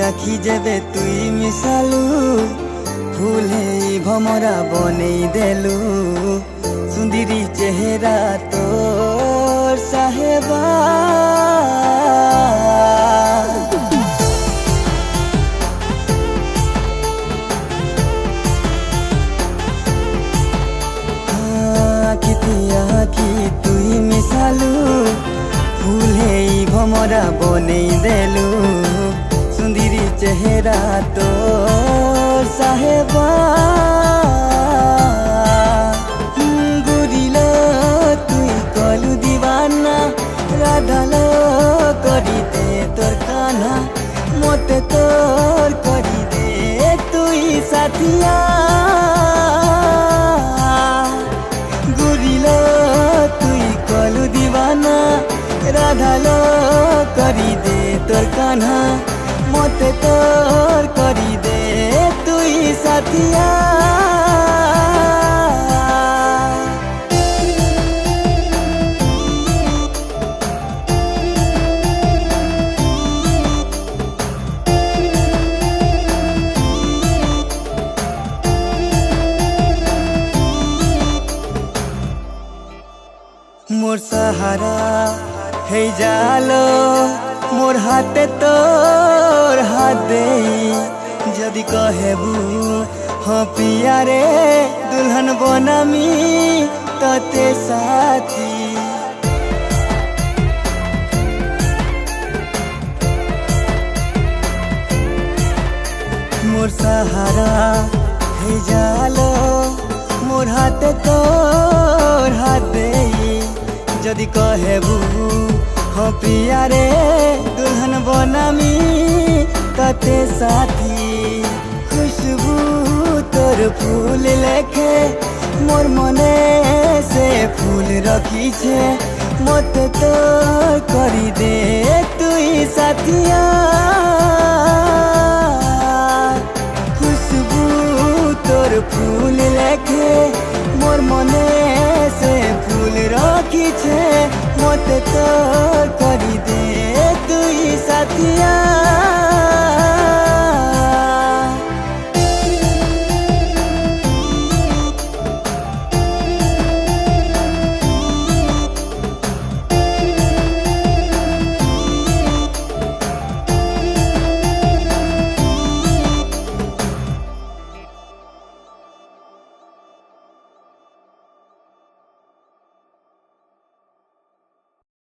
আখি যেবে তুই মিশালু ফুলে ভমরা বনেই দেলু সুন্দরী চেহারা তোর সাহেবা আখি তুই মিশালু ফুলে ভমরা বনেই দেলু সুন্দরী চেহারা তোর সাহেবা গুরিল তুই কলু দিবানা রাধালো করি দে তোর কানা মতে তোর করি দে তুই সাথিয়া গুরিল তুই কলু দিবানা রাধালো করি দে তোর কানা মতে তোর করি দে তুই সাথিয়া मोर सहारा है जालो मोर हाथे तोर हाथ दे जदि कहेबू हाँ पिया रे दुल्हन बनामी तते साथी मोर सहारा है जालो मोर हाथे तोर हाथ दे जदि कहेबू हाँ पिया रे दुल्हन बनामी तते साथी खुशबू तोर फूल लेखे मोर मने से फूल रखी छे मते तोर करी दे तुई साथिया खुशबू तोर फूल लेखे मोर मने से फूल रखी छे मते तोर करी दे तुई साथिया।